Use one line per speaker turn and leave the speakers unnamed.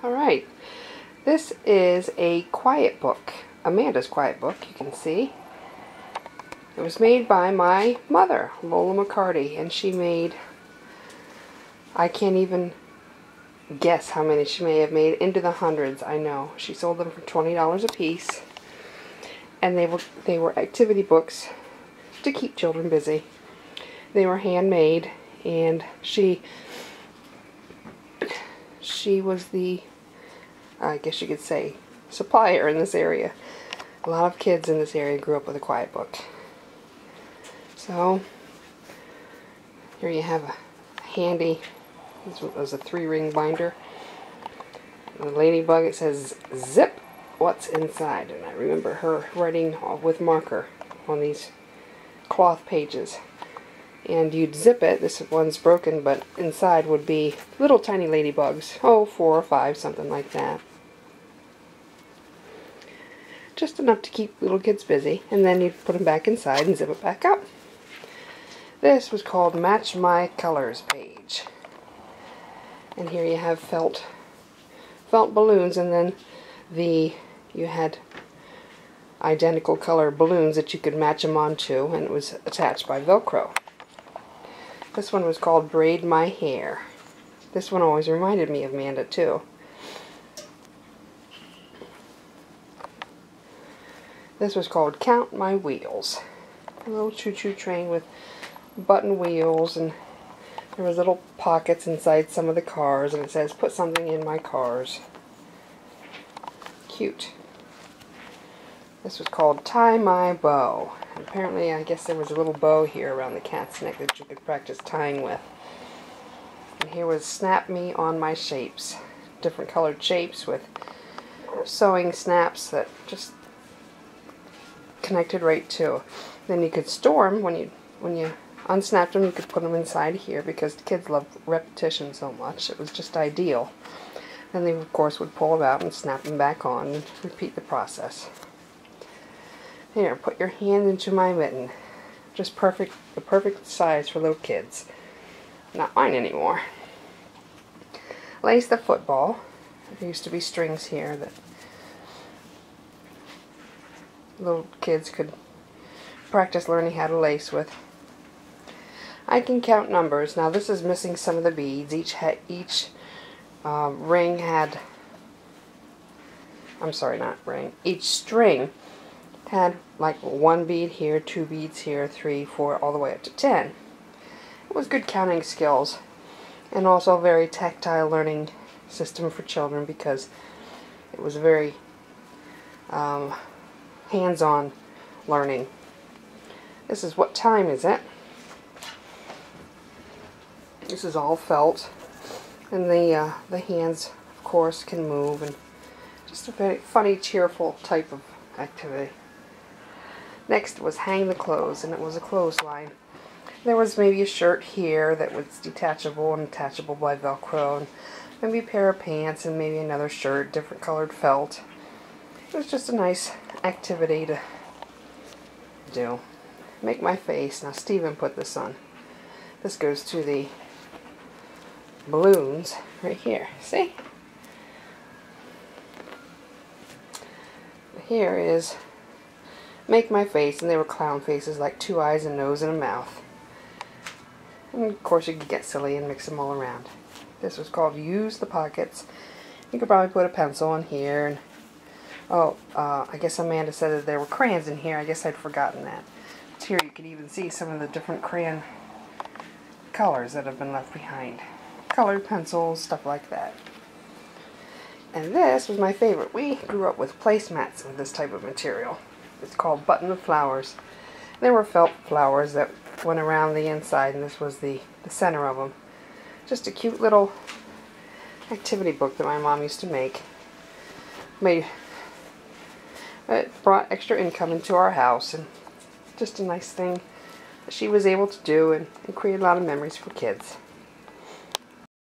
Alright, this is a quiet book, Amanda's quiet book, you can see. It was made by my mother, Lola McCarty, and she made, I can't even guess how many she may have made, into the hundreds, I know. She sold them for $20 a piece, and they were activity books to keep children busy. They were handmade, and she was the, I guess you could say, supplier in this area. A lot of kids in this area grew up with a quiet book. So, here you have a handy, this was a 3-ring binder. The ladybug, it says, zip what's inside. And I remember her writing with marker on these cloth pages. And you'd zip it, this one's broken, but inside would be little tiny ladybugs. Oh, 4 or 5, something like that. Just enough to keep little kids busy, and then you'd put them back inside and zip it back up. This was called Match My Colors page. And here you have felt balloons, and then you had identical color balloons that you could match them onto, and it was attached by Velcro. This one was called Braid My Hair. This one always reminded me of Amanda too. This was called Count My Wheels. A little choo-choo train with button wheels, and there was little pockets inside some of the cars, and it says, put something in my cars. Cute. This was called Tie My Bow. And apparently, I guess there was a little bow here around the cat's neck that you could practice tying with. And here was Snap Me on My Shapes. Different colored shapes with sewing snaps that just connected right to. Then you could store them when you unsnapped them. You could put them inside here because the kids love repetition so much. It was just ideal. Then they of course would pull them out and snap them back on and repeat the process. Here, put your hand into my mitten. Just perfect, the perfect size for little kids. Not mine anymore. Lace the football. There used to be strings here that little kids could practice learning how to lace with. I can count numbers. Now this is missing some of the beads. Each ring had, I'm sorry, not ring. Each string had like 1 bead here, 2 beads here, 3, 4, all the way up to 10. It was good counting skills, and also a very tactile learning system for children because it was very hands-on learning. This is What Time Is It? This is all felt, and the hands, of course, can move, and just a very funny, cheerful type of activity. Next was Hang the Clothes, and it was a clothesline. There was maybe a shirt here that was detachable and attachable by Velcro, and maybe a pair of pants, and maybe another shirt, different colored felt. It was just a nice activity to do. Make My Face. Now Stephen put this on. This goes to the balloons right here. See? Here is Make My Face, and they were clown faces, like 2 eyes, a nose, and a mouth. And of course you could get silly and mix them all around. This was called Use the Pockets. You could probably put a pencil in here, and I guess Amanda said that there were crayons in here. I guess I'd forgotten that. But here you could even see some of the different crayon colors that have been left behind. Colored pencils, stuff like that. And this was my favorite. We grew up with placemats with this type of material. It's called Button of Flowers. There were felt flowers that went around the inside, and this was the center of them. Just a cute little activity book that my mom used to make. It brought extra income into our house, and just a nice thing that she was able to do, and create a lot of memories for kids.